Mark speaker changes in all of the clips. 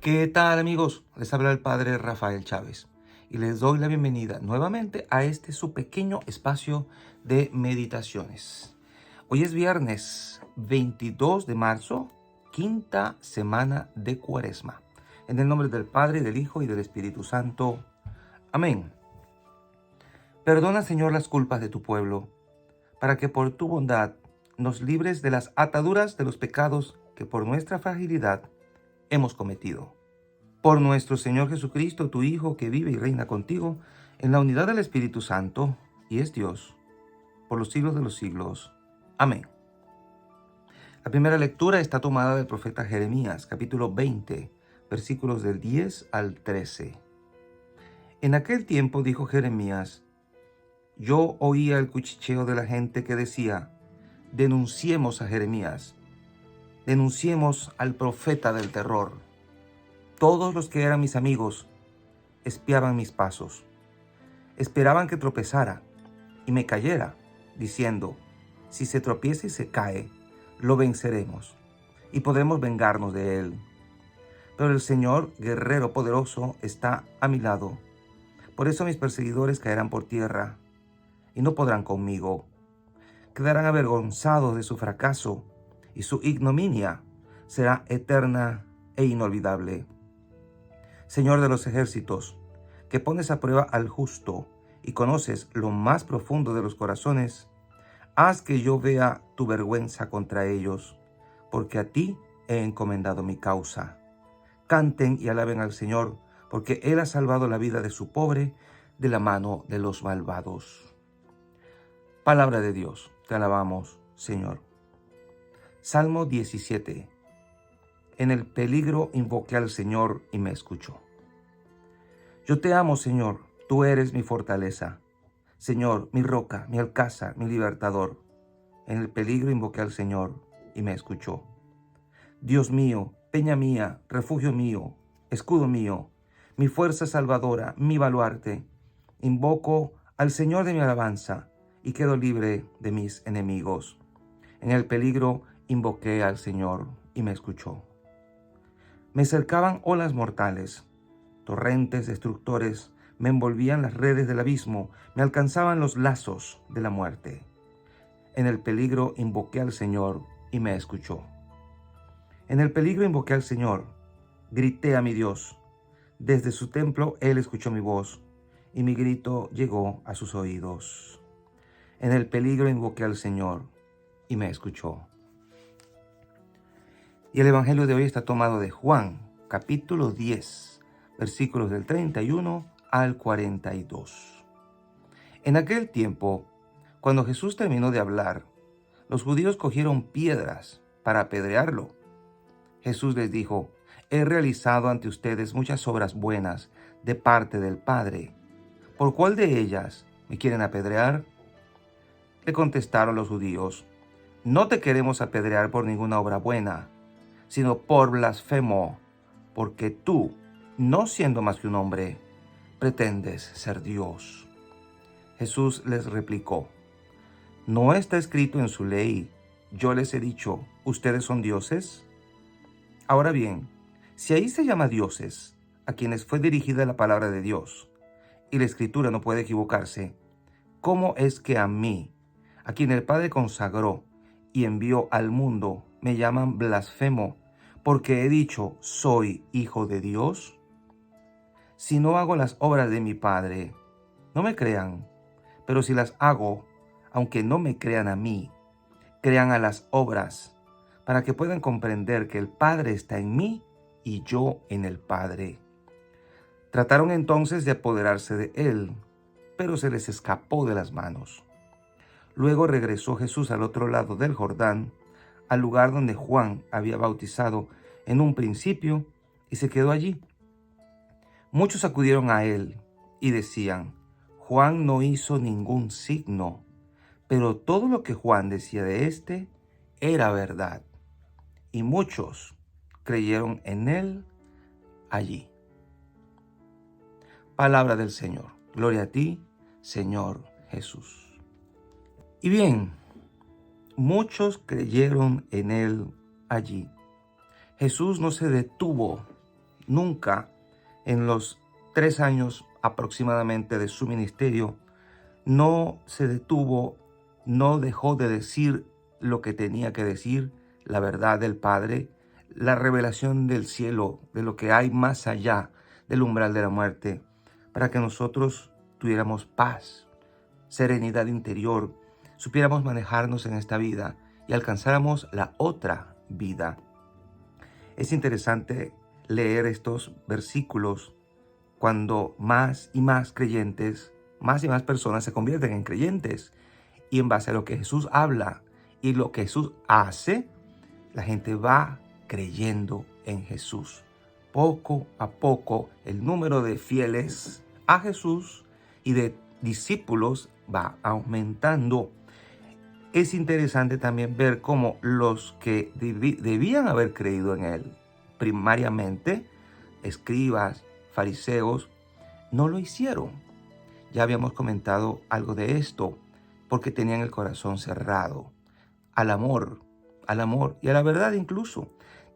Speaker 1: ¿Qué tal, amigos? Les habla el padre Rafael Chávez y les doy la bienvenida nuevamente a este su pequeño espacio de meditaciones. Hoy es viernes 22 de marzo, quinta semana de Cuaresma. En el nombre del Padre, del Hijo y del Espíritu Santo. Amén. Perdona, Señor, las culpas de tu pueblo, para que por tu bondad nos libres de las ataduras de los pecados que por nuestra fragilidad hemos cometido. Por nuestro Señor Jesucristo, tu Hijo, que vive y reina contigo, en la unidad del Espíritu Santo, y es Dios, por los siglos de los siglos. Amén. La primera lectura está tomada del profeta Jeremías, capítulo 20, versículos del 10 al 13. En aquel tiempo dijo Jeremías: yo oía el cuchicheo de la gente que decía: denunciemos a Jeremías, denunciemos al profeta del terror. Todos los que eran mis amigos espiaban mis pasos, esperaban que tropezara y me cayera, diciendo: si se tropieza y se cae, lo venceremos y podremos vengarnos de él. Pero el Señor, guerrero poderoso, está a mi lado. Por eso mis perseguidores caerán por tierra y no podrán conmigo. Quedarán avergonzados de su fracaso y su ignominia será eterna e inolvidable. Señor de los ejércitos, que pones a prueba al justo y conoces lo más profundo de los corazones, haz que yo vea tu vergüenza contra ellos, porque a ti he encomendado mi causa. Canten y alaben al Señor, porque Él ha salvado la vida de su pobre de la mano de los malvados. Palabra de Dios, te alabamos, Señor. Salmo 17. En el peligro invoqué al Señor y me escuchó. Yo te amo, Señor, tú eres mi fortaleza. Señor, mi roca, mi alcázar, mi libertador. En el peligro invoqué al Señor y me escuchó. Dios mío, peña mía, refugio mío, escudo mío, mi fuerza salvadora, mi baluarte. Invoco al Señor de mi alabanza y quedo libre de mis enemigos. En el peligro invoqué al Señor y me escuchó. Me cercaban olas mortales, torrentes destructores me envolvían las redes del abismo, me alcanzaban los lazos de la muerte. En el peligro invoqué al Señor y me escuchó. En el peligro invoqué al Señor, grité a mi Dios. Desde su templo Él escuchó mi voz y mi grito llegó a sus oídos. En el peligro invoqué al Señor y me escuchó. Y el Evangelio de hoy está tomado de Juan, capítulo 10, versículos del 31 al 42. En aquel tiempo, cuando Jesús terminó de hablar, los judíos cogieron piedras para apedrearlo. Jesús les dijo: he realizado ante ustedes muchas obras buenas de parte del Padre. ¿Por cuál de ellas me quieren apedrear? Le contestaron los judíos: no te queremos apedrear por ninguna obra buena, sino por blasfemo, porque tú, no siendo más que un hombre, pretendes ser Dios. Jesús les replicó: ¿no está escrito en su ley, yo les he dicho, ustedes son dioses? Ahora bien, si ahí se llama dioses a quienes fue dirigida la palabra de Dios, y la Escritura no puede equivocarse, ¿cómo es que a mí, a quien el Padre consagró y envió al mundo, me llaman blasfemo, porque he dicho, soy hijo de Dios? Si no hago las obras de mi Padre, no me crean, pero si las hago, aunque no me crean a mí, crean a las obras, para que puedan comprender que el Padre está en mí y yo en el Padre. Trataron entonces de apoderarse de él, pero se les escapó de las manos. Luego regresó Jesús al otro lado del Jordán, al lugar donde Juan había bautizado en un principio, y se quedó allí. Muchos acudieron a él y decían: Juan no hizo ningún signo, pero todo lo que Juan decía de éste era verdad. Y muchos creyeron en él allí. Palabra del Señor. Gloria a ti, Señor Jesús. Y bien, muchos creyeron en él allí. Jesús no se detuvo nunca en los 3 años aproximadamente de su ministerio no se detuvo, no dejó de decir lo que tenía que decir, la verdad del Padre, la revelación del cielo, de lo que hay más allá del umbral de la muerte, para que nosotros tuviéramos paz, serenidad interior, supiéramos manejarnos en esta vida y alcanzáramos la otra vida. Es interesante leer estos versículos cuando más y más creyentes, más y más personas se convierten en creyentes. Y en base a lo que Jesús habla y lo que Jesús hace, la gente va creyendo en Jesús. Poco a poco el número de fieles a Jesús y de discípulos va aumentando. Es interesante también ver cómo los que debían haber creído en Él primariamente, escribas, fariseos, no lo hicieron. Ya habíamos comentado algo de esto, porque tenían el corazón cerrado al amor y a la verdad incluso.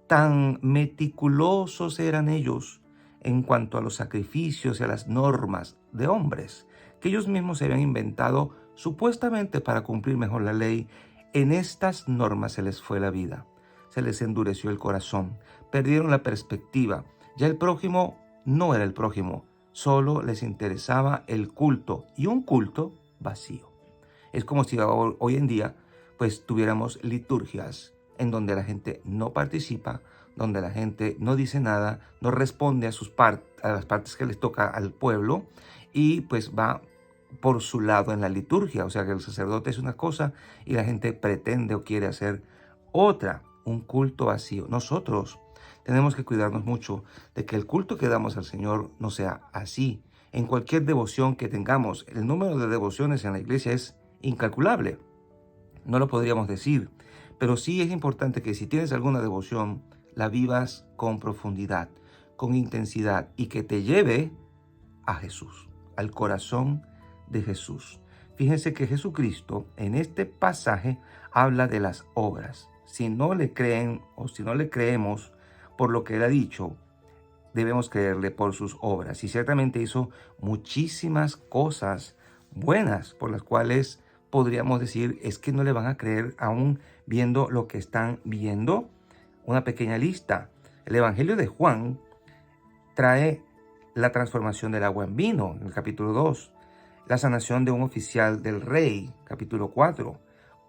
Speaker 1: Tan meticulosos eran ellos en cuanto a los sacrificios y a las normas de hombres, que ellos mismos se habían inventado supuestamente para cumplir mejor la ley. En estas normas se les fue la vida, se les endureció el corazón, perdieron la perspectiva. Ya el prójimo no era el prójimo, solo les interesaba el culto, y un culto vacío. Es como si hoy en día pues tuviéramos liturgias en donde la gente no participa, donde la gente no dice nada, no responde a las partes que les toca al pueblo, y pues va por su lado en la liturgia. O sea que el sacerdote es una cosa y la gente pretende o quiere hacer otra, un culto vacío. Nosotros tenemos que cuidarnos mucho de que el culto que damos al Señor no sea así. En cualquier devoción que tengamos, el número de devociones en la iglesia es incalculable. No lo podríamos decir, pero sí es importante que si tienes alguna devoción, la vivas con profundidad, con intensidad, y que te lleve a Jesús, al corazón de Jesús. Fíjense que Jesucristo en este pasaje habla de las obras. Si no le creen o si no le creemos por lo que él ha dicho, debemos creerle por sus obras. Y ciertamente hizo muchísimas cosas buenas por las cuales podríamos decir es que no le van a creer aún viendo lo que están viendo. Una pequeña lista. El Evangelio de Juan trae la transformación del agua en vino, en el capítulo 2. La sanación de un oficial del rey, capítulo 4.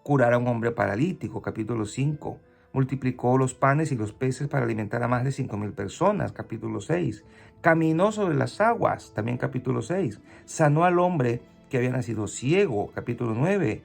Speaker 1: Curar a un hombre paralítico, capítulo 5. Multiplicó los panes y los peces para alimentar a más de 5,000 personas, capítulo 6. Caminó sobre las aguas, también capítulo 6. Sanó al hombre que había nacido ciego, capítulo 9.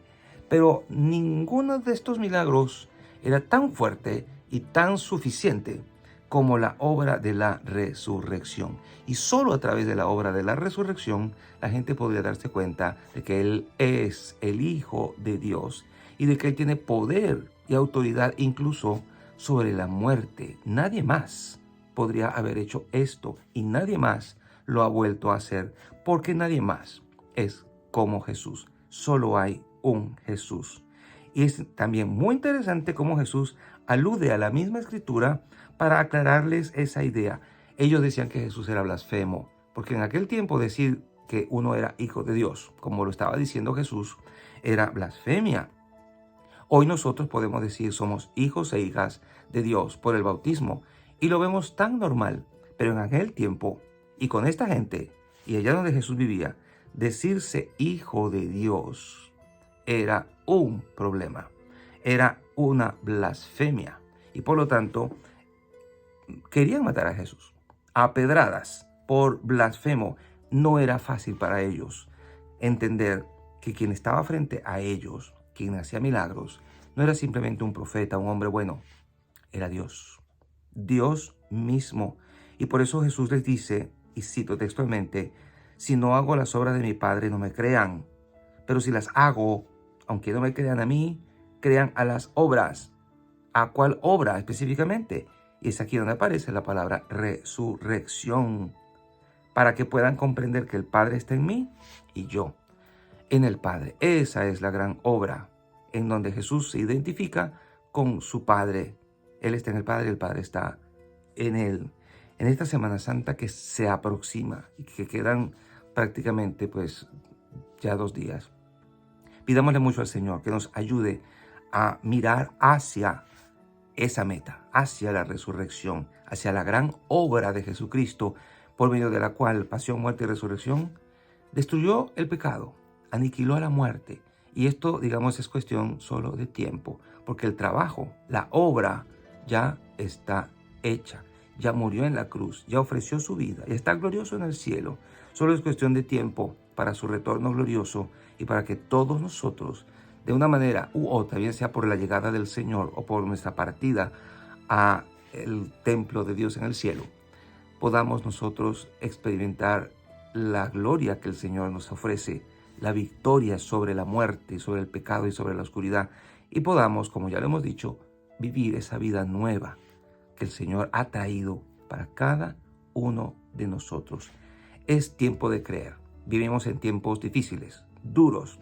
Speaker 1: Pero ninguno de estos milagros era tan fuerte y tan suficiente como la obra de la resurrección. Y solo a través de la obra de la resurrección la gente podría darse cuenta de que Él es el Hijo de Dios y de que Él tiene poder y autoridad incluso sobre la muerte. Nadie más podría haber hecho esto y nadie más lo ha vuelto a hacer, porque nadie más es como Jesús. Solo hay un Jesús. Y es también muy interesante cómo Jesús alude a la misma escritura para aclararles esa idea. Ellos decían que Jesús era blasfemo, porque en aquel tiempo decir que uno era hijo de Dios, como lo estaba diciendo Jesús, era blasfemia. Hoy nosotros podemos decir somos hijos e hijas de Dios por el bautismo y lo vemos tan normal, pero en aquel tiempo y con esta gente y allá donde Jesús vivía, decirse hijo de Dios era un problema, era una blasfemia y por lo tanto querían matar a Jesús a pedradas por blasfemo. No era fácil para ellos entender que quien estaba frente a ellos, quien hacía milagros, no era simplemente un profeta, un hombre bueno, era Dios, Dios mismo. Y por eso Jesús les dice, y cito textualmente, si no hago las obras de mi Padre no me crean, pero si las hago, aunque no me crean a mí, crean a las obras. ¿A cuál obra específicamente? Y es aquí donde aparece la palabra resurrección, para que puedan comprender que el Padre está en mí y yo en el Padre. Esa es la gran obra en donde Jesús se identifica con su Padre. Él está en el Padre y el Padre está en él. en esta Semana Santa que se aproxima y que quedan prácticamente pues ya 2 días. Pidámosle mucho al Señor que nos ayude a mirar hacia esa meta, hacia la resurrección, hacia la gran obra de Jesucristo, por medio de la cual pasión, muerte y resurrección destruyó el pecado, aniquiló a la muerte. Y esto, digamos, es cuestión solo de tiempo, porque el trabajo, la obra, ya está hecha. Ya murió en la cruz, ya ofreció su vida, ya está glorioso en el cielo. Solo es cuestión de tiempo para su retorno glorioso y para que todos nosotros, de una manera u otra, bien sea por la llegada del Señor o por nuestra partida a el templo de Dios en el cielo, podamos nosotros experimentar la gloria que el Señor nos ofrece, la victoria sobre la muerte, sobre el pecado y sobre la oscuridad, y podamos, como ya lo hemos dicho, vivir esa vida nueva que el Señor ha traído para cada uno de nosotros. Es tiempo de creer. Vivimos en tiempos difíciles, duros,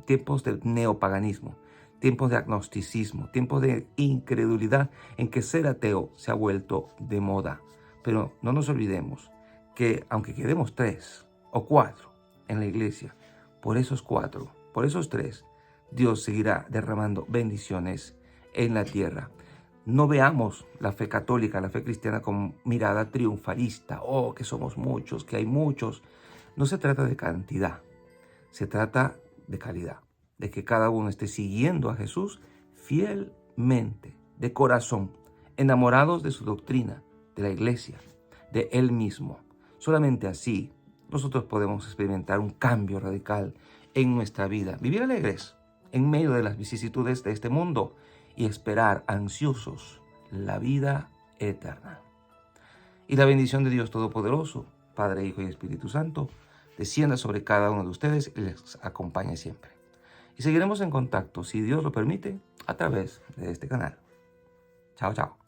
Speaker 1: tiempos del neopaganismo, tiempos de agnosticismo, tiempos de incredulidad en que ser ateo se ha vuelto de moda. Pero no nos olvidemos que aunque quedemos 3 o 4 en la iglesia, por esos 4, por esos 3, Dios seguirá derramando bendiciones en la tierra. No veamos la fe católica, la fe cristiana con mirada triunfalista. Oh, que somos muchos, que hay muchos. No se trata de cantidad, se trata de calidad, de que cada uno esté siguiendo a Jesús fielmente, de corazón, enamorados de su doctrina, de la iglesia, de Él mismo. Solamente así nosotros podemos experimentar un cambio radical en nuestra vida, vivir alegres en medio de las vicisitudes de este mundo y esperar ansiosos la vida eterna. Y la bendición de Dios Todopoderoso, Padre, Hijo y Espíritu Santo, descienda sobre cada uno de ustedes y les acompañe siempre. Y seguiremos en contacto, si Dios lo permite, a través de este canal. Chao, chao.